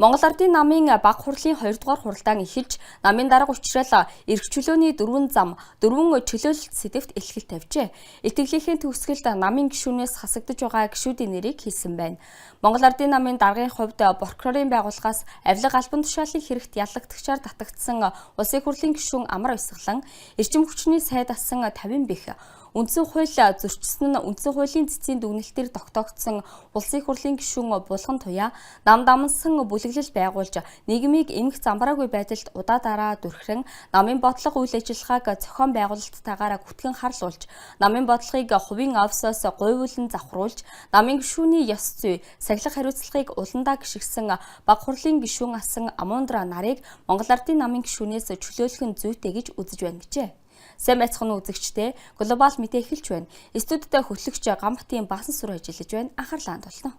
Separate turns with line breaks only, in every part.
Монгол Ардын намын баг хурлын 2 дугаар хуралдаан эхэлж, намын дарга учрал эрх чөлөөний 4 зам, 4 чөлөөлөлт сэдэвт илтгэл тавьжээ. Итгэлийнхээ төгсгөлд намын гишүүнээс хасагдж байгаа гишүүдийн нэрийг хэлсэн байна. Монгол Ардын намын даргын хувьд прокурорын байгууллагаас авилга албан тушаалын хэрэгт яллагдагчаар татагдсан улсын хурлын гишүүн Амар Баясгалан, эрчим хүчний сайд асан 50 бэх, үндсэн хууль зөрчсөн нь үндсэн хуулийн цэцгийн дүгнэлтээр тогтоогдсон улсын хурлын гишүүн Булган Туяа нам дамсан бүлэглэл байгуулж нийгмийг эмх замбраагүй байдалд удаа дараа дүрхрэн намын бодлого үйл ажиллагааг зохион байгуулалттайгаар гүтгэн харлуулж намын бодлогыг хувийн офисоос гуйвуулан завхруулж намын гишүүний ёс зүй сахилах хариуцлагыг уландаа гიშгсэн баг хурлын гишүүн асан Амундра нарыг Монгол Ардын намын гишүүнээс чөлөөлөх нь зүйтэй гэж үзэж байна гэжээ. Сайн байцгаана үзэгчдээ, глобал мэдээ эхэлж байна. Студидтэй хөтлөгч Гамбатын Баасан Сүр ажиллаж байна. Анхаарлаа хандуулна.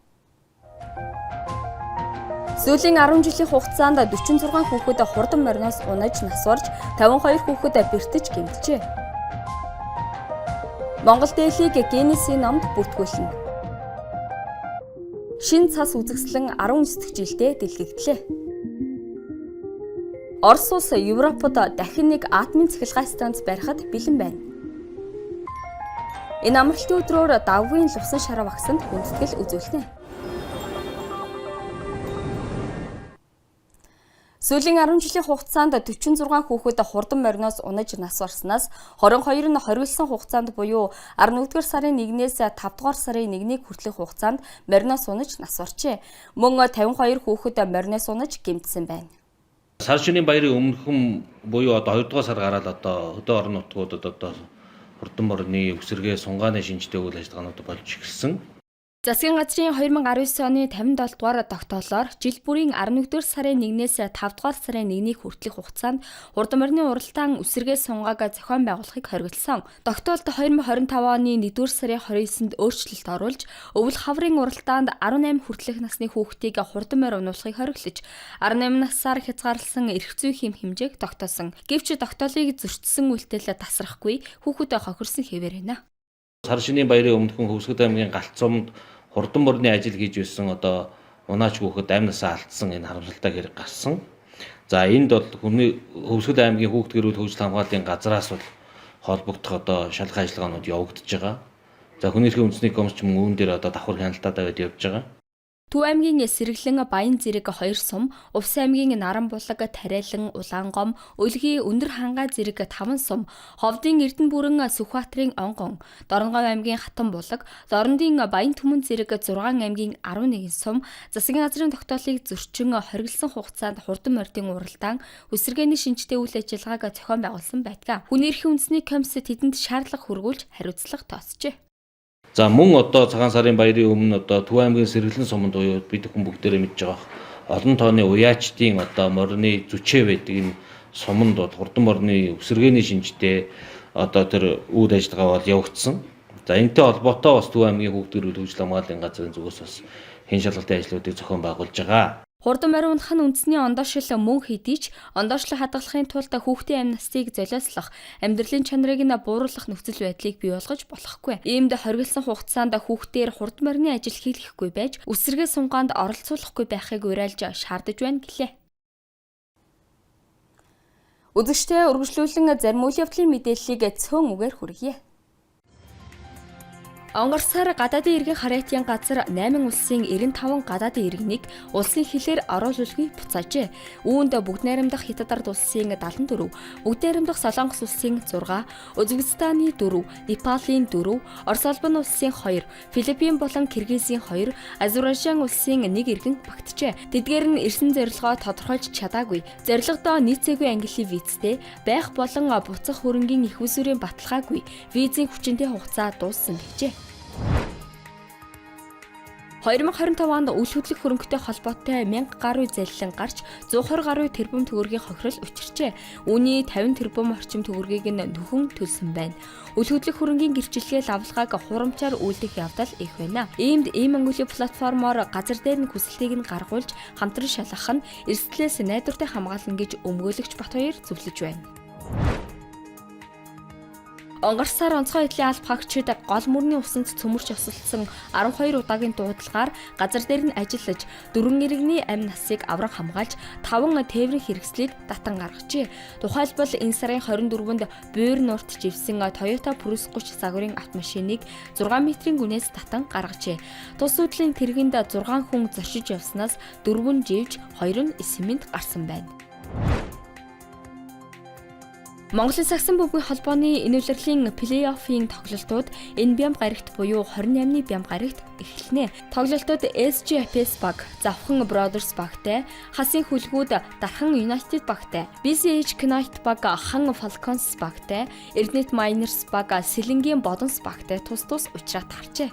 Сүүлийн 10 жилийн хугацаанд 46 хүүхэд хурдан мориноос унаж нас барж, 52 хүүхэд бэртэж гэмтжээ. Монгол дээлийг Гиннесийн номд бүртгүүлнэ. Шинэ цас үзэсгэлэн 19 дэх жилдээ дэлгэгдлээ. Орос улс Европод дахин нэг атомын цахилгаан станц барихад бэлэн байна. Энэ амралтын өдрөөр давгийн лувсан шараа багсанд хүндэтгэл үзүүлнэ. Сүүлийн 10 жилийн хугацаанд 46 хүүхэд хурдан мориноос унаж нас барснаас 22 нь хориглосон хугацаанд буюу 11-р сарын 1-ээс 5-р сарын 1-ний хүртэлх хугацаанд мориноос унаж нас барчээ. Мөн 52 хүүхэд мориноос унаж гэмтсэн байна.
Сар шөнийн баярын өмнөхөн буюу 2 дугаар сар гараад хөдөө орон нутгуудад хурдан морины үсэргээ сунгааны шинжтэй үйл ажиллагаанууд болж эхэлсэн.
Засгийн газрын 2019 оны 57 дугаар тогтоолоор жил бүрийн 11-р сарын 1-ээс 5-р сарын 1-ний хүртэлх хугацаанд хурдан морины уралдаан үсэргээ сунгааг зохион байгуулахыг хориглосон. Тогтоолд 2025 оны 1-р сарын 29-нд өөрчлөлт оруулж, өвөл хаврын уралдаанд 18 хүртэлх насны хүүхдийг хурдан морь унуулахыг хориглож, 18 насаар хязгаарласан эрх зүй хэм хэмжээг тогтоосон. Гэвч тогтоолыг зөрчсөн үйлдэл тасрахгүй хүүхэд хохирсон хэвээр байна.
Сар шөнийн баярын өмнөхөн Хөвсгөд аймгийн Галцсомд хурдан морины ажил хийж байсан унаач хүүхэд амь насаа алдсан энэ харамсалтай хэрэг гарсан. За энд бол хүний Хөвсгөд аймгийн хүүхд гэрүүл хөгжил хамгааллын газраас бол холбогдох шалгах ажиллагаанууд явагдаж байгаа. За хүний эрхийн үндэсний комисч мөн үүн дээр давхар хяналтаа тавиад явж байгаа.
Төв аймгийн Сэргэлэн Баян зэрэг 2 сум, Увс аймгийн Наранбулаг, Тарайлан, Улаангом, Өлгий, Өндөр хангаа зэрэг 5 сум, Ховдын Эрдэнэ бүрэн Сүхбаатарын Онгон, Дорногов аймгийн Хатанбулаг, Дорндын Баян Түмэн зэрэг 6 аймгийн 11 сум, засгийн газрын тогтоолыг зөрчин хориглосон хугацаанд хурдан морьдын уралдаан, үсэргээний шинжтэй үйл ажиллагааг зохион байгуулсан байдаг. Хүний эрхийн үндэсний комисс тэдэнд шаардлага хөргүүлж хариуцлага тооцжээ.
За мөн цагаан сарын баярын өмнө Төв аймгийн Сэргэлэн суманд бид хүн бүгдээрээ мэдж байгаа олон тооны уяачдын морины зүчээ байдаг энэ суманд хурдан морины үсэргээний шинжтэй тэр үйл ажиллагаа бол явагдсан. За энэтэй холбоотой бас Төв аймгийн хүүхд гэрүүл хөгжил хамгааллын газрын зүгээс бас хэн шалгалтын ажлуудыг зохион байгуулж байгаа.
Хурдан морь унах нь үндэсний ондоошил мөн хэдий ч ондоошлог хадгалахын тулд хүүхдийн амь настыг золиослох, амьдралын чанарыг нь бууруулах нөхцөл байдлыг бий болгож болохгүй. Иймд хориглосон хугацаанд хүүхдээр хурдан морины ажил хийлгэхгүй байж, үсэргээ сунгаанд оролцуулахгүй байхыг уриалж шаардаж байна гэлээ. Үзэгчдээ үргэлжлүүлэн зарим үйл явдлын мэдээллийг цөөн үгээр хүргье. Онгорсаар гадаадын иргэн хариатын газар 8 улсын 95 гадаадын иргэнийг улсын хилээр оруулалгүй буцаажээ. Үүнд бүгд найрамдах Хятад ард улсын 74, бүгд найрамдах Солонгос улсын 6, Узбекистаны 4, Непалийн 4, Орос улбан улсын 2, Филиппин болон Киргизийн 2, Азербайджан улсын 1 иргэн багтжээ. Тэдгээр нь ирсэн зорилгоо тодорхойлж чадаагүй. Зорилгодоо нийцээгүй ангиллын визтэй байх болон буцах хөрөнгийн их усүрийн баталгаагүй визийн хүчинтэй хугацаа дууссан гэжээ. 2025 онд үл хөдлөх хөрөнгөтэй холбоотой 1000 гаруй залилан гарч 120 гаруй тэрбум төгрөгийн хохирол учирчээ. Үүний 50 тэрбум орчим төгрөгийг нь нөхөн төлсөн байна. Үл хөдлөх хөрөнгийн гэрчлэгээ лавлгааг хурамчаар үйлдэх явдал их байна. Иймд Мөнгөлийн платформоор газар дээр нь хүсэлтийг нь гаргуулж хамтран шалгах нь эрсдлээс найдвартай хамгаална гэж өмгөөлөгч Бат хоёр зөвлөж байна. Онгорсаар онцгой эдлийн алба хаагчид гол мөрний усанд цөмөрч осолдсон 12 удаагийн дуудлагаар газар дээр нь ажиллаж 4 иргэний амь насыг авраг хамгаалж 5 тээврийн хэрэгслийг татан гаргажээ. Тухайлбал энэ сарын 24-нд Буур нурт живсэн Toyota Prius 30 загварын автомашиныг 6 метрийн гүнээс татан гаргажээ. Тус үдлийн тэргэнд 6 хүн зочиж явснаас 4 нь живж 2 нь эсэмэнд гарсан байна. Монголын сагсан бөмбөгийн холбооны энэ улирлын плей-оффын тоглолтууд энэ бям гарагт буюу 28-ны бям гарагт эхэлнэ. Тоглолтууд SGFS баг, Завхан Brothers багтай, Хасын хүлгүүд Дархан United багтай, BCH Knight баг Хан Falcons багтай, Erdenet Miners баг Сэлэнгийн Бодонс багтай тус учраа таарчээ.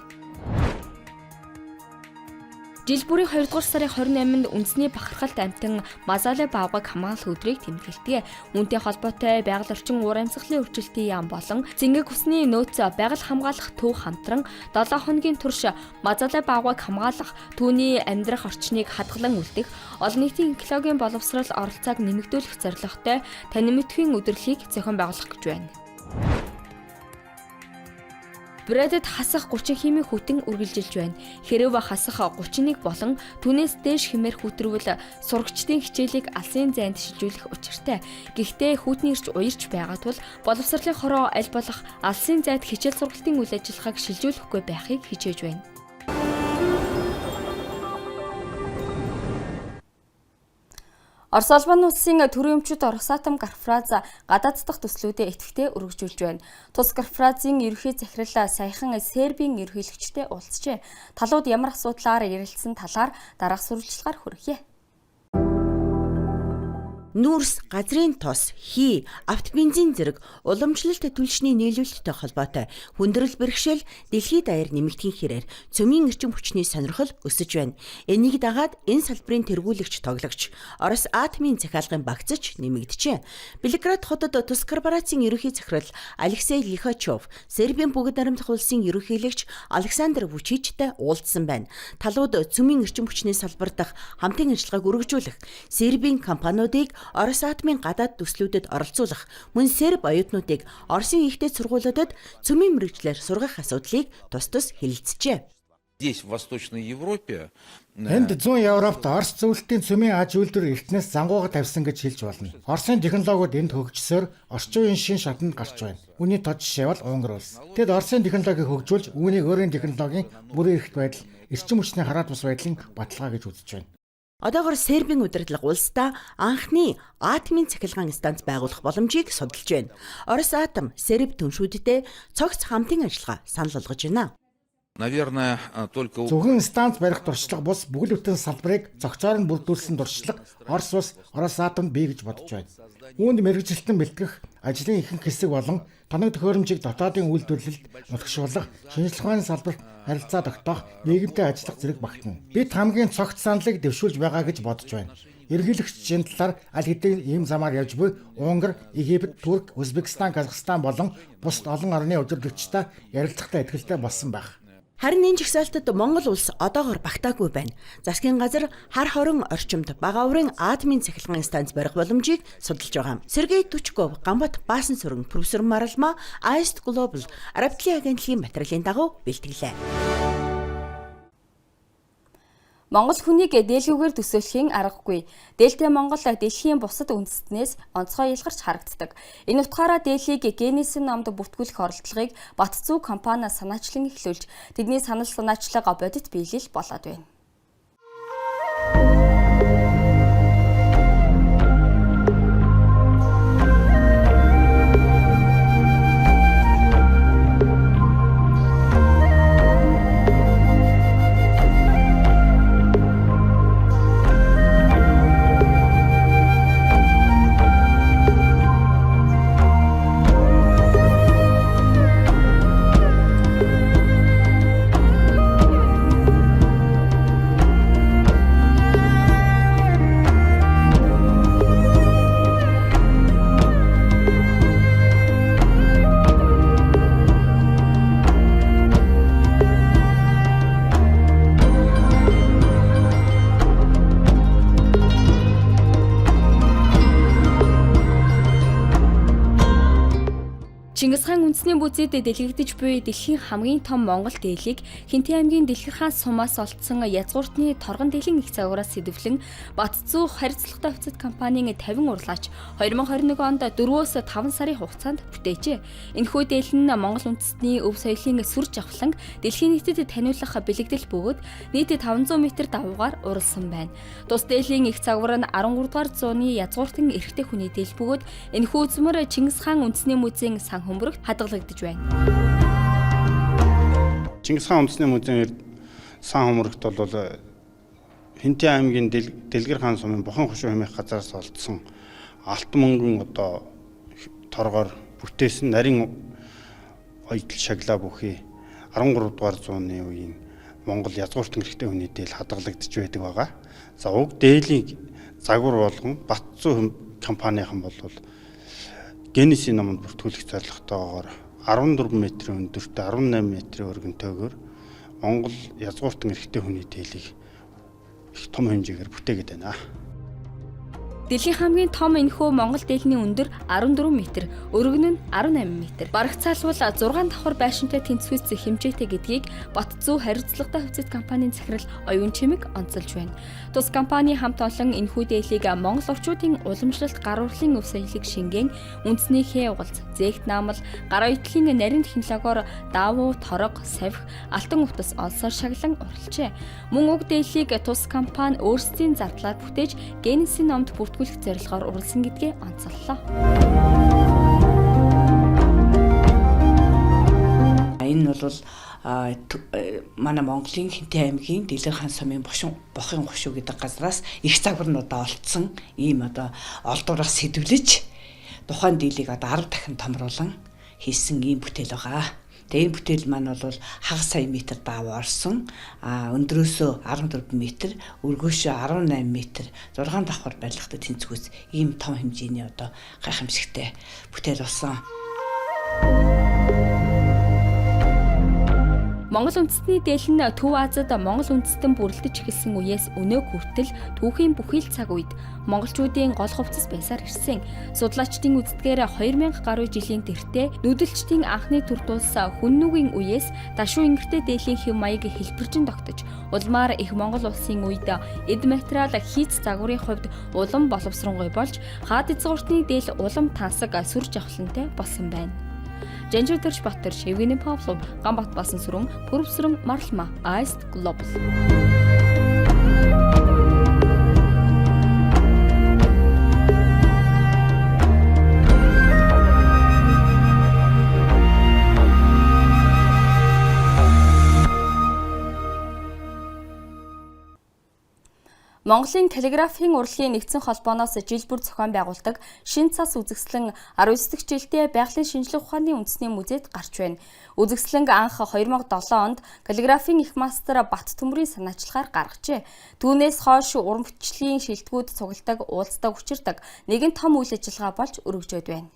Жил бүрийн 2 дугаар сарын 28-нд үндэсний бахархалт амтан Мазале Баавгаг хамгаалах өдрийг тэмдэглэдэг. Үүнтэй холбоотой байгаль орчин уур амьсгалын өөрчлөлтийн яам болон Цэнгэг усны нөөц байгаль хамгаалах төв хамтран 7 хоногийн турш Мазале Баавгаг хамгаалах түүний амьдрах орчныг хадгалан үлдэх олон нийтийн экологийн боловсрол оролцоог нэмэгдүүлэх зорилготой танин мэдхийн өдөрлөгийг зохион байгуулах гэж байна. Брэдэд хасах 30 хэмээн хүтэн үргэлжилж байна. Хэрв хасах 31 болон түүнээс дээш хэмээр хүтрвэл сурагчдын хичээлийг алсын зайд шилжүүлэх учиртай. Гэхдээ хүүтний ирж уярч байгаа тул боловсролын хороо аль болох алсын зайд хичээл сургалтын үйл ажиллагааг шилжүүлэхгүй байхыг хичээж байна. Орос улбаны улсын төрийн өмчөд Росатом Корпорац гадаад дахь төслүүдэд идэвхтэй өргөжүүлж байна. Тус корпорацийн ерөнхий захирал саяхан Сербийн ерөнхийлөгчтэй уулзжээ. Талууд ямар асуудлаар ярилцсан талаар дараах сурвалжлагаар хүргье.
Нүүрс, газрын тос, хий, автобензин зэрэг уламжлалт түлшний нийлүүлэлттэй холбоотой хүндрэл бэрхшээл дэлхийд даяар нэмэгдэхин хэрээр цөмийн эрчим хүчний сонирхол өсөж байна. Энийг дагаад энэ салбарын тэргүүлэгч тоглогч Орос атомын захиалгын багцч нэмэгдэжээ. Белград хотод тус корпорацийн ерөнхий захирал Алексей Лихачев, Сербийн бүгд найрамдах улсын ерөнхийлөгч Александр Вучичтэй уулзсан байна. Талууд цөмийн эрчим хүчний салбар дахь хамтын ажиллагааг өргөжүүлэх, Сербийн компаниудыг Орос атомын гадаад төслүүдэд оролцуулах, мөн серб оюутнуудыг Оросын ихтэй сургуулиудад цөмийн мэргэжлэр сургах асуудлыг тус хэлэлцжээ.
Здесь в Восточной Европе
энд 100 Европт Орос зөвлөлтийн цөмийн аж үйлдвэр эртнээс зангууга тавьсан гэж хэлж болно. Оросын технологиуд энд хөгжсөөр орчин үеийн шин шатанд гарч байна. Үүний тод жишээ бол Унгар улс. Тэд Оросын технологиг хөгжүүлж, үүнийг өөрийн технологийн бүрэн эрхт байдал, эрчим хүчний хараат бус байдлын баталгаа гэж үзэж байна.
Одоогоор Сербийн удирдлага улсдаа анхны атомын цахилгаан станц байгуулах боломжийг судалж байна. Орос атом Серб түншүүдтэй цогц хамтын ажиллагаа санал болгож байна.
Наверное, только
Зөвхөн станц барих туршлага бус бүхэл бүтэн салбарыг зохицоор нь бүрдүүлсэн туршлага Орос улс Орос атомд бий гэж бодож байна. Үүнд мэргэжилтэн бэлтгэх ажлын ихэнх хэсэг болон тоног төхөөрөмжийг дотоодын үйлдвэрлэлд нутагшуулах, шинжлэх ухааны салбарт харилцаа тогтоох, нийгэмтэй ажиллах зэрэг багтана. Бид хамгийн цогц саналыг дэвшүүлж байгаа гэж бодож байна. Ерөнхийлөгч энэ талаар аль хэдийн ийм замаар явж буй Унгар, Египет, Турк, Узбекистан, Казахстан болон бусад олон орны удирдлагчтай ярилцахтай ихтэй болсон байх.
Харин энэ жагсаалтад Монгол улс одоогоор багтаагүй байна. Засгийн газар хар хорон орчимд бага урын атомын цахилгаан станц барих боломжийг судалж байгаа. Сергей Тучков, Гамбат Баасан сүрэн профессор Маралма, Iced Global Араб Дэлхийн агентлагийн материалын дагуу бэлтгэлээ.
Монгол хүнийг дээлгүүгээр төсөөлхийн аргагүй. Дээлтэй Монгол дэлхийн бусад үндэстнээс онцгой ялгарч харагддаг. Энэ утгаараа дээлийг генесийн номд бүртгүүлэх оролдлогыг Батцүү компани санаачлан эхлүүлж, тэдний санал санаачлага бодит биелэл болоод байна. Чингис хаан үндэсний бүзэд дэлгэгдэж буй дэлхийн хамгийн том Монгол дээлийг Хинтээ аймгийн Дэлгэр хаан сумаас олдсон язгууртны торгон дээлийн их загвараас сэдэвлэн Батцүү харилцагтай хувьцат компанийн 50 урлаач 2021 онд 4-5 сарын хугацаанд бүтээжээ. Энэхүү дээл нь Монгол үндэстний өв соёлын сүр жавхлан дэлхийн нийтэд таниулах бэлэгдэл бөгөөд нийт 500 м давуугаар уралсан байна. Тус дээлийн их загвар нь 13 дугаар зууны язгууртан эрэгтэй хүний дээл бөгөөд энэхүү үзмэр Чингис хаан үндэсний музейн сан хөмбөрөгт хадгалагдаж байна.
Чингис хаан үндэсний музейн сан хөмбөрөгт бол Хинтээ аймгийн Дэлгэр хаан сумын Бохон хошуу хэмээх газараас олдсон алтан мөнгөн одоо торгоор бүтээсэн нарийн оёдл шагла бүхий 13 дугаар зууны үеийн Монгол язгууртан эрэгтэй хүний дээл хадгалагдаж байдаг байгаа. За уг дээлийг загвар болгон Батцүү компанийн бол Генесийн номонд бүртгүүлэх зорилготойгоор 14 м-ийн өндөртөө 18 м-ийн өргөнтэйгээр Монгол язгууртан эрэгтэй хүний дээлийг их том хэмжээгээр бүтээгээд байна.
Дэлхийн хамгийн том энэхүү Монгол дээлний өндөр 14 м, өргөн нь 18 м. Барагцаалбал 6 давхар байшинтай тэнцвэс хэмжээтэй гэдгийг Батцүү харилцагтай хувьцат компанийн захирал Оюун Чимэг онцолж байна. Тус компани хамт олон энэхүү дээлийг Монгол орчуудын уламжлалт гар урлын өв соёлыг шингээн үндэснийхээ угалц, зээгт наамал, гар оёдлын нарийн технологиор даавуу, торог, савих, алтан утас олсоор шаглан уралжээ. Мөн уг дээлийг тус компани өөрсдийн зардлаар бүтээж Генесийн номд бүртгүүлэх зорилгоор уралсан гэдгээ онцоллоо.
Энэ бол манай Монголын Хинтээ аймгийн Дэлгэр хаан сумын Бохон хошуу гэдэг газраас их загварнуудаа олдсон ийм одоо олдвоороо сэдвлэж тухайн дийлийг одоо 10 дахин томруулан хийсэн ийм бүтээл байгаа. Тэгээ энэ бүтээл маань бол хагас сая метр даав орсон, өндрөөсөө 14 м, өргөөшөө 18 м, 6 давхар барилгатай тэнцвэс ийм том хэмжээний одоо гайхамшигтай бүтээл болсон.
Монгол үндэстний дээл нь Төв Азид Монгол үндэстэн бүрлдэж эхэлсэн үеэс өнөө хүртэл түүхийн бүхий л цаг үед монголчуудын гол хувцас байсаар ирсэн. Судлаачдын үздэгээр 2000 гаруй жилийн тэртээ нүүдэлчдийн анхны төр дулс хүн нүгийн үеэс дашуу ингэртэй дээлийн хэв маяг хэлбэржин тогтож, улмаар их Монгол улсын үед эд материал хийц загварын хувьд улам боловсронгуй болж, хаад эзгууртны дээл улам тансаг сүр жавхлантай болсон байна. Жанжуудэрч Баттар, Евгений Павлов, Ганбат басан сүрэн, Пүрвсрэн Марлма, Аист Глобал. Монголын телеграфийн урлагийн нэгдсэн холбооноос жил бүр зохион байгуулдаг Шинэ цас үзэсгэлэн 19 дахь жилдээ байгалийн шинжлэх ухааны үндэсний музейд гарч байна. Үзэсгэлэн анх 2007 онд каллиграфийн их мастер Бат Төмрийн санаачлагаар гаргажээ. Түүнээс хойш уран бүтээлийн шилдэгүүд цугладаг, уулздаг, учирдаг нэгэн том үйл ажиллагаа болж өргөжөөд байна.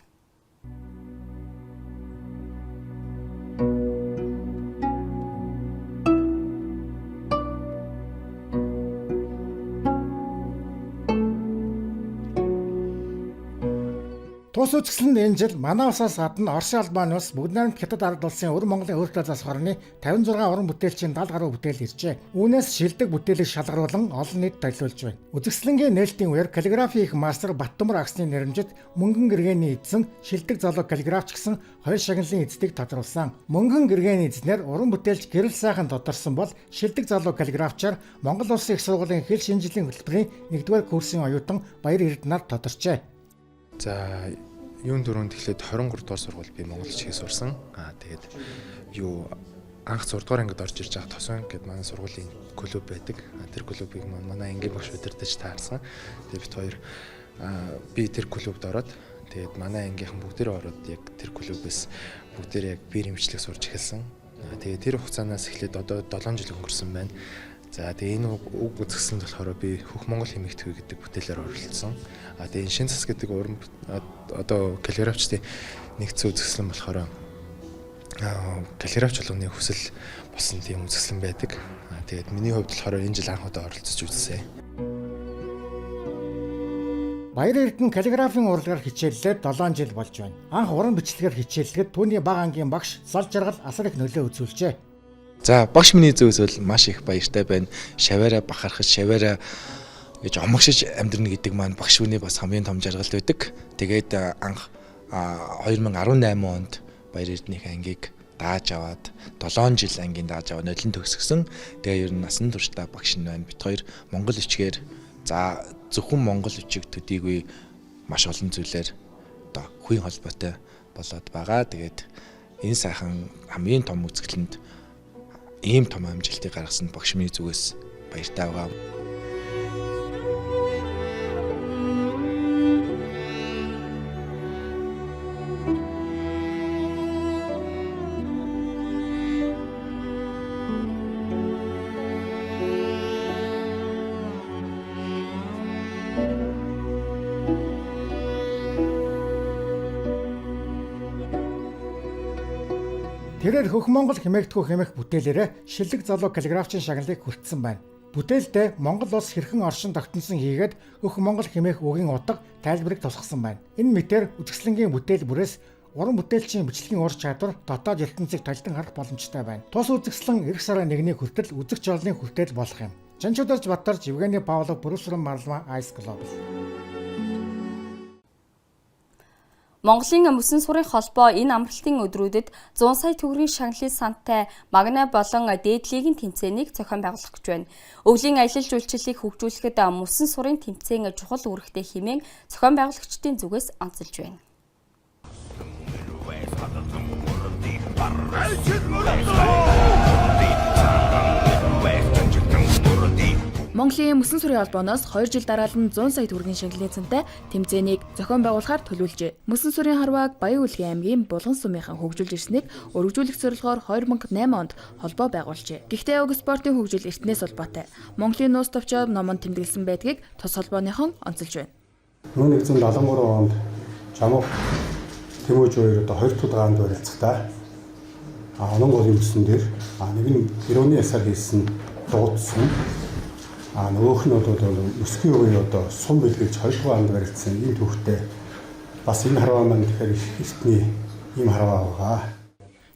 Тус үзэсгэлэнд энэ жил манай улсаас гадна Орос, Албани улс, бүгд найрамд Хятад ард улсын өр Монголын өөртөө зас хорны 56 уран бүтээлчийн 70 гаруй бүтээл иржээ. Үүнээс шилдэг бүтээлийг шалгаруулан олон нийт танилцуулж байна. Үзэсгэлэнгийн нээлтийн үеэр каллиграфийн их мастер Баттөмөр агсны нэрэмжит мөнгөн гэргээний эзэн шилдэг залуу каллиграфч гэсэн хоёр шагналын эзэдийг тодруулсан. Мөнгөн гэргээний эзнэр уран бүтээлч гэрэл сайхан тодорсон бол шилдэг залуу каллиграфчаар Монгол улсын их сургуулийн хэл шинжилгээ хөтөлбөрийн 1-р курсын оюутан Баяр Эрдэнаар тодорчээ.
За юун дөрөнд эхлээд 23 дугаар сургууль би Монгол хичээл сурсан. Тэгээд анх 6 дугаар ангид орж ирж байгаа тосоо гэд манай сургуулийн клуб байдаг. Тэр клубыг манай ангийн багш удирдах таарсан. Тэгээд бид хоёр би тэр клубд ороод тэгээд манай ангийнхан бүгдээрээ ороод яг тэр клубээс бүгдээрээ яг биер эмчлэг сурч эхэлсэн. Тэгээд тэр хугацаанаас эхлээд одоо 7 жил өнгөрсөн байна. За тэгээ энэ уг үзэсгэлэнд болохоор би Хөх Монгол хэмээгтгүй гэдэг бүтээлээр оролцсон. Тэгээ энэ Шинэ цас гэдэг уран одоо каллиграфчдын нэгдсэн үзэсгэлэн болохоор каллиграфч болгоны хүсэл болсон тийм үзэсгэлэн байдаг. Тэгээд миний хувьд болохоор энэ жил анх удаа оролцож үзсэн.
Баяр Эрдэнэ каллиграфийн урлагаар хичээллээд 7 жил болж байна. Анх уран бичлэгээр хичээллэхэд түүний бага ангийн багш Зол Жаргал асар их нөлөө үзүүлжээ.
За багш миний зөвс бол маш их баяртай байна. Шаваараа бахархаж, шаваараа гэж омгшиж амьдрна гэдэг маань багш хүний бас хамгийн том жаргал байдаг. Тэгээд анх 2018 онд Баяр Эрдэнэ ангийг дааж аваад 7 жил ангийн дааж аваад нодлон төгсгсөн. Тэгээ ер нь насан туршдаа багш нь байна. Бид хоёр Монгол бичгээр за зөвхөн Монгол бичиг төдийгүй маш олон зүйлээр одоо хувийн холбоотой болоод байгаа. Тэгээд энэ сайхан хамгийн том үзэсгэлэнд ийм том амжилтыг гаргасан багш миний зүгээс баяртай байгаа.
Тэрээр Хөх Монгол хэмээгдэхүү хэмээх бүтээлээрээ шилэг залуу каллиграфчин шагналыг хүртсэн байна. Бүтээлдээ Монгол улс хэрхэн оршин тогтносон хийгээд Хөх Монгол хэмээх үгийн утга тайлбарыг тусгасан байна. Энэ мэтээр үзэсгэлэнгийн бүтээл бүрээс уран бүтээлчийн бичлэгийн ур чадвар дотоод ертөнцийг толдон харах боломжтой байна. Тус үзэсгэлэн эх сарын 1-ний хүртэл үзэгч олонний хүртэл болох юм. Жанчударч Батарч, Евгений Павлов, Бүрүсрэн Марлма, Ice Global.
Монголын мөсөн сурын холбоо энэ амралтын өдрүүдэд 100 сая төгрөгийн шагналын сантай магна болон дээдлигийн тэмцээнийг зохион байгуулах гэж байна. Өвлийн аялал жуулчлалыг хөгжүүлэхэд мөсөн сурын тэмцээн чухал үүрэгтэй хэмээн зохион байгуулагчдын зүгээс онцолж байна.
Монголын мөсөн сурын холбооноос 2 жил дараалан 100 сая төгрөгийн шагналын цантай тэмцээнийг зохион байгуулахаар төлөвлөжээ. Мөсөн сурын харвааг Баян-Үлгийн аймгийн Булган сумынхан хөгжүүлж ирснийг өргөжүүлэх зорилгоор 2008 онд холбоо байгуулжээ. Гэхдээ уг спортын хөгжил эртнээс холбоотой. Монголын нуус товчоод номонд тэмдэглэсэн байдгийг тус холбооныхон онцолж байна.
1973 онд Жамав Тэмүүж хоёр одоо 2 дахь гаанд барилцахдаа онон голын мөсөн дээр нэг нь Ирөний ясаар хийсэн дуудсан нөгөөх нь бол өсгийн үеийн одоо сум бэлгэж 2 дахь гаанд барилцсан энэ түүхтэй бас энэ харваа маань тэгэхээр эртний ийм харваа байгаа.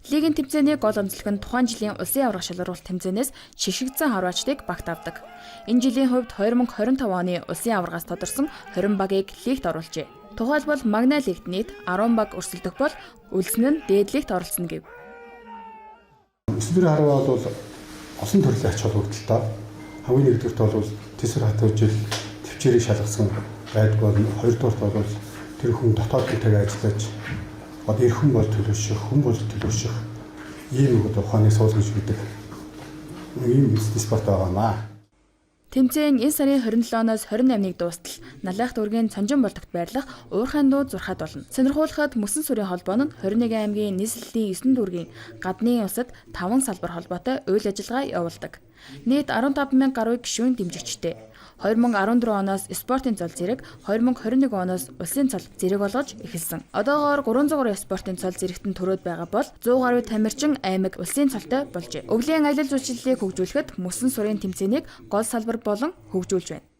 Лигийн тэмцээний гол онцлог нь тухайн жилийн улсын аврах шалгаруулалт тэмцээнээс шишигдсэн харваачдыг багт авдаг. Энэ жилийн хувьд 2025 оны улсын аврагаас тодорсон 20 багийг лигт оруулжээ. Тухайлбал Магна лигт нийт 10 баг өрсөлдөх бол үлсэн нь дээдлигт оролцсон гэв.
Өсвөр харваа бол олон төрлийн ач холбогдолтой. Хамгийн нэгдүгürt бол Тэсвэр хат үжил төвчээрийг шалгасан байдг бол хоёрдугаарт бол тэр хүн дотоод хэлтэйг ажиллаж одоо эр хүн бол төлөвшөх, хүн бол төлөвшөх ийм нэг ухааны суулгаж гэдэг ийм спорт байгаамаа.
Тэмцээн энэ сарын 27-оос 28-ыг дуустал Налайх дүүргийн Цонжин болдогт байрлах уурхайн дуу зурхад болно. Сонирхуулахад Мөсөн сурын холбоо нь 21 аймгийн нийслэлийн 9 дүүргийн гадны улсад 5 салбар холбоотой үйл ажиллагаа явуулдаг. Нийт 15,000 гаруй гишүүн дэмжигчтэй. 2014 оноос спортын цол зэрэг, 2021 оноос улсын цол зэрэг болгож эхэлсэн. Одоогоор 300 гаруй спортын цол зэрэгтэн төрөөд байгаа бол 100 гаруй тамирчин аймаг улсын цолтой болжээ. Өвлийн аялал жуулчлалыг хөгжүүлэхэд Мөсөн сурын тэмцээнийг гол салбар болон хөгжүүлж байна.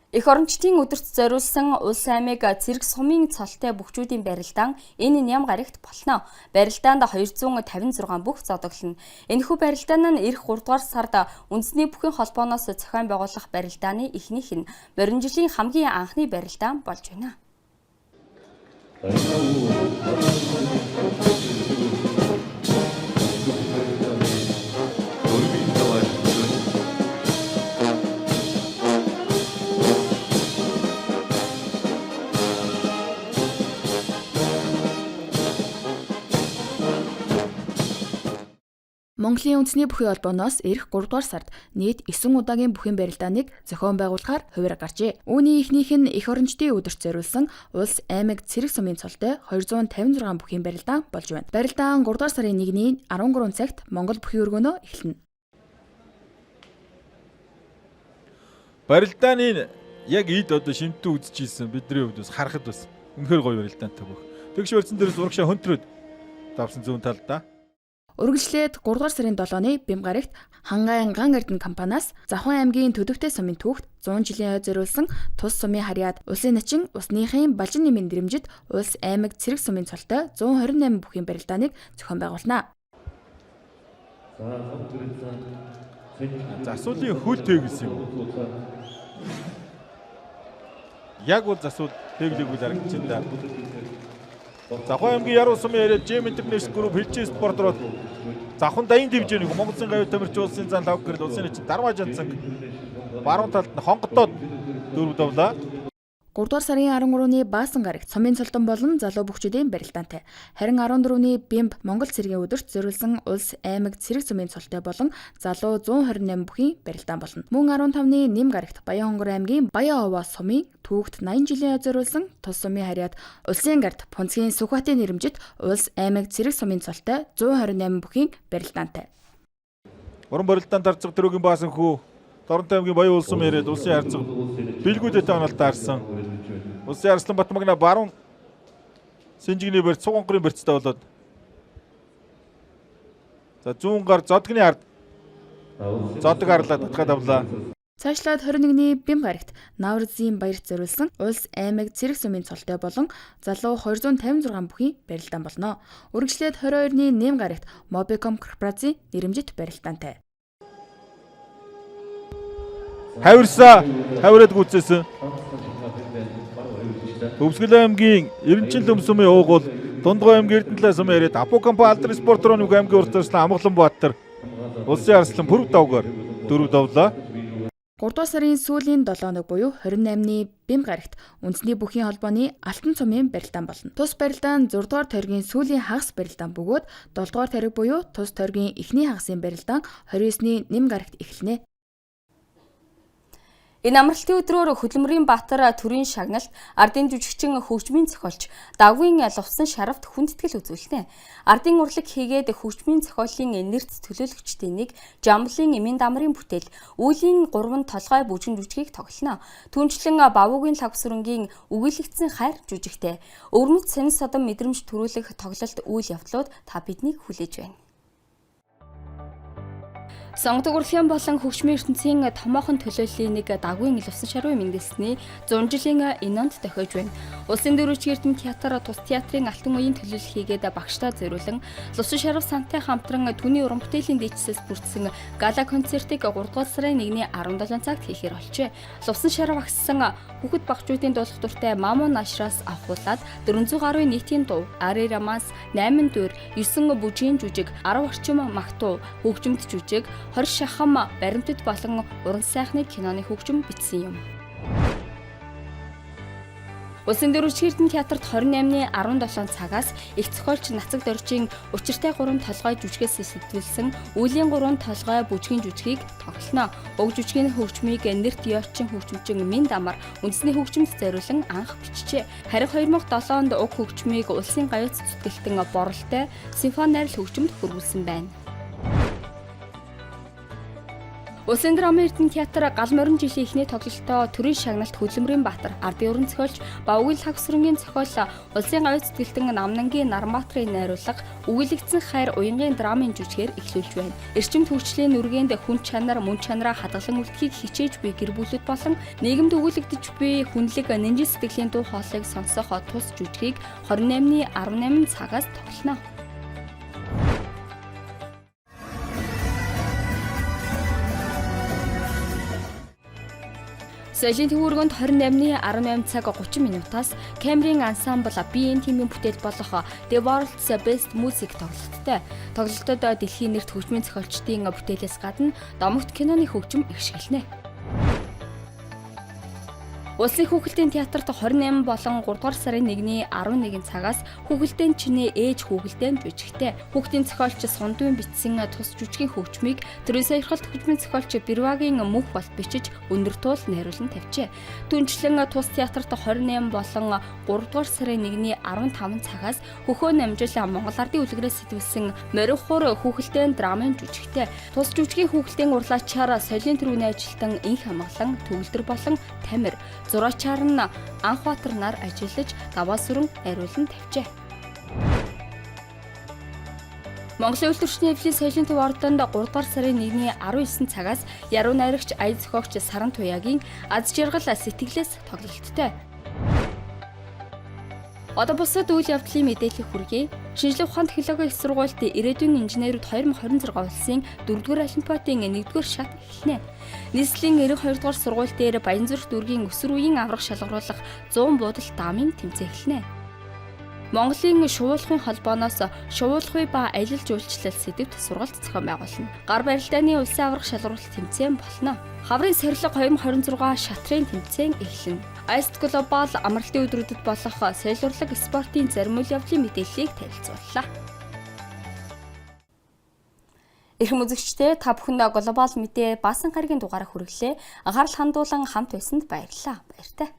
Эх орончдын өдөрт зориулсан улс аймаг цэрэг сумын цолтой бүхчүүдийн барилдаан энэ ням гарагт болно. Барилдаанд 256 бүх зодоглоно. Энэхүү барилдаан нь эх 3 дугаар сард үндэсний бүхэн холбооноос зохион байгуулах барилдааны эхнийх нь борин жилийн хамгийн анхны барилдаан болж байна.
Монголын үндэсний бүхийн холбооноос эх 3 дугаар сард нийт 9 удаагийн бүхийн барилдааныг зохион байгуулахаар хувиар гарчээ. Үүний эхнийх нь эх орончдын өдөрт зориулсан улс аймаг цэрэг сумын цолтой 256 бүхийн барилдаан болж байна. Барилдаан 3 дугаар сарын 1-ний 13 цагт Монгол бүхийн өргөнөө эхэлнэ.
Барилдааны яг эд одоо шимтэн үзчихсэн бидний хувьд бас харахад бас үнэхээр гоё барилдаантай баг. Тэгш өрцөн дээрс урагшаа хөнтрөөд давсан зүүн талдаа.
Үргэлжлээд 3 дугаар сарын 7-ны Бям гарагт Хангайн Ган Эрдэнэ компаниас Завхан аймгийн Төдөвтэй сумын түүхт 100 жилийн ой зориулсан тус сумын харьяад улсын начин усныхын Балжин нэмийн дэрэмжит улс аймаг цэрэг сумын цолтой 128 бүхий барилдааныг зохион байгуулна.
За асуулын хөл тэгсэн юм. Яг бол асуул тэглэггүй харагдаж байна. Завхан аймгийн Яруу сумын яриад Gem International Group хэлжээ спортроо Завхан дайны дивизионыг Монгол Улсын гавь тамирч улсын зан лав гэрэл улсын начин Дарма Жанцанг баруун талд нь хонготоод дөрөв давлаа.
3 дугаар сарын 13-ны Баасан гарагт сумын цолтон болон залуу бүхчүүдийн барилдаантай. Харин 14-ны Бямб Монгол цэргийн өдөрт зориулсан улс аймаг цэрэг сумын цолтой болон залуу 128 бүхий барилдаан болно. Мөн 15-ны Нэм гарагт Баян-Хонгор аймгийн Баян-Овоо сумын түүхт 80 жилийн ой зориулсан тус сумын харьяад улсын гард Пунцгийн Сүхбаатарын нэрэмжит улс аймаг цэрэг сумын цолтой 128 бүхий барилдаантай.
Уран барилдаанд харцаг төрөгийн Баасан хүү Торонто аймгийн Баян улс сум яриад улсын харьцаг бэлгүүдэд оноолт харсан. Улсын Арслан Батмагна баруун Синжигний барьц Сугонхрын барьцтай болоод. За зүүн гар Зодгны ард. Зодог арлаа татгаад авлаа.
Цаашлаад 21-ний Бям гарагт Наврзын баярт зориулсан улс аймаг цэрэг сумын цолтой болон залуу 256 бүхий барилдаан болно. Үргэлжлээд 22-ны Нэм гарагт Mobicom корпорацийн нэрэмжит барилдаантай.
Хавирсаа хавираад гүйцээсэн. Өвсгөл аймгийн Эренчин төм сумын ууг бол Дундгой аймгийн Эрдэнэтлээ сумын яриад Апокампо Алдар спортрооны аймгийн уртарсан Амгалан Баатар улсын арслан Пүрэв давгаар 4 давлаа.
3 дугаар сарын сүүлийн 7 хоног буюу 28-ны Бям гарагт үндэсний бүхий холбооны Алтан цумын барилдаан болно. Тус барилдаан 6 дугаар тойргийн сүүлийн хагас барилдаан бөгөөд 7 дугаар тойрог буюу тус тойргийн эхний хагасын барилдаан 29-ний Нэм гарагт эхэлнэ.
Энэ амралтын өдрөөр Хөдөлмөрийн Баатар төрийн шагналт ардын жүжигчин хөгжмийн зохиолч Давгийн Лувсан Шаравт хүндэтгэл үзүүлнэ. Ардын урлаг хийгээд хөгжмийн зохиолын нэрт төлөөлөгчдийн нэг Жамблын Эмийн дамрын бүтээл Үүлийн 3 толгой бүжгэн жүжигийг тоглоно. Түүнчлэн Бавуугийн Лавсүрэнгийн Үгэлэгдсэн хайр жүжигтэй өвөрмөц сонин содон мэдрэмж төрүүлэх тоглолт үйл явдлууд та биднийг хүлээж байна. Сонгодог урлагийн болон хөгжмийн ертөнцийн томоохон төлөөллийн нэг Давгийн Лувсан Шаравын мэндэлсний 100 жилийн энэнд тохиож байна. Улсын дөрвөлжин эрдэм театр тус театрын алтан үеийн төлөөлөл хийгээд багштай зориулан Лувсан Шарав сантай хамтран түүний уран бүтээлийн дээчсээс бүрдсэн гала концертыг 3 дугаар сарын 1-ний 17 цагт хийхээр болжээ. Лувсан Шарав агссан хүүхэд багчуудын дуулах дуртай Мамун Ашраас авахуулаад 400 гаруй нийтийн дуу, Ари Рамас, 8 дүр, 9 бүжгийн жүжиг, 10 орчим магтуу, хөгжимд жүжиг 20 шахам баримтат болон уран сайхны киноны хөгжим бичсэн юм. Улсын дөрвөлжин эрдэм театрт 28-ны 17 цагаас их зохиолч Нацаг Доржийн учиртай 3 толгой жүжигээс сэтгүүлсэн Үүлийн 3 толгой бүжгийн жүжигийг тоглоно. Уг жүжигийн хөгжмийг нэрт Ёочин хөгжимчин Мин Дамар үндэсний хөгжимд зориулан анх бичжээ. Харин 2007 онд уг хөгжмийг улсын гавьяц зүтгэлтэн боролтой симфони найрал хөгжимд хөрвүүлсэн байна. Улсын драмын эрдэм театр гал морин жилийн эхний тоглолтоо төрийн шагналт Хөдөлмөрийн Баатар ардын уран зохиолч Бавуугийн Лавсүрэнгийн зохиол улсын гавьяц зүтгэлтэн Намнангийн Нармбаатрын найруулга Үгэлэгдсэн хайр уянгийн драмын жүжигээр эхлүүлж байна. Эрчим төвчлийн нүргээнд хүн чанар, мөн чанараа хадгалан үлдэхийг хичээж буй гэр бүлүүд болон нийгэмд өгүүлэгдэж буй хүнлэг нэмжил сэтгэлийн дуу хоолойг сонсох тус жүжигийг 28-ны 18 цагаас тоглоно. Соёлын төвөргөнд 28-ны 18 цаг 30 минутаас Камерын ансамбл BN team-ийн бүтээл болох The World's Best Music тоглолттой. Тоглолтод дэлхийн нэрт хөгжмийн зохиолчдын бүтээлээс гадна домогт киноны хөгжим ихшгэлнэ. Улсын хүүхэлдэйн театрт 28 болон 3 дугаар сарын 1-ний 11 цагаас хүүхэлдэйн чинээ ээж хүүхэлдэйн жүжигтэй. Хүүхдийн зохиолч Сундуун бичсэн тус жүжигийн хөгжмийг төрийн саяхалт хөгжмийн зохиолч Бирвагийн мөнх болт бичиж өндөр туул найруулан тавьжээ. Түүнчлэн тус театрт 28 болон 3 дугаар сарын 1-ний 15 цагаас Хөхөө намжил Монгол Ардын үлгэрээс сэтгүүлсэн Морихур хүүхэлдэйн драмын жүжигтэй. Тус жүжигийн хүүхэлдэйн урлаачаар соёлын тэргүүний ажилтан Инх Хамгалан, Төвлөр болон Тамир зураачаар нь Анхбаатар нар ажиллаж даваа сүрэн ариулан тавьжээ. Монголын үйлдвэрчний эвлийн соёлын төв ордонд 3 дугаар сарын 1-ний 19 цагаас яруу найрагч ая зохиогч Саран Туяагийн аз жаргал сэтгэлээс тоглолттой. Одоо бусад үйл явдлын мэдээлэл хүргэе. Шинжлэх ухааны технологийн их сургуульд ирээдүйн инженерүүд 2026 улсын 4-р олимпиадын 1-р шат эхэлнэ. Нийслэлийн 92 дугаар сургууль дээр Баянзүрх дүүргийн өсвөр үеийн аврах шалгаруулах 100 буудал даамын тэмцээн эхэлнэ. Монголын шувуулахын холбооноос шувуулахуй ба аялал жуулчлал сэдвт сургалт зохион байгуулна. Гар барилдааны улсын аврах шалгаруулалт тэмцээн болно. Хаврын сорилго 2026 шатрын тэмцээн эхэлнэ. Ice Global амралтын өдрүүдэд болох соёл урлаг спортын зарим үйл явдлын мэдээллийг танилцууллаа. Эрхэм үзэгчдээ та бүхэнд глобал мэдээ баасан гарагийн дугаараа хүргэлээ. Анхаарал хандуулан хамт байсанд баярлалаа. Баяртай.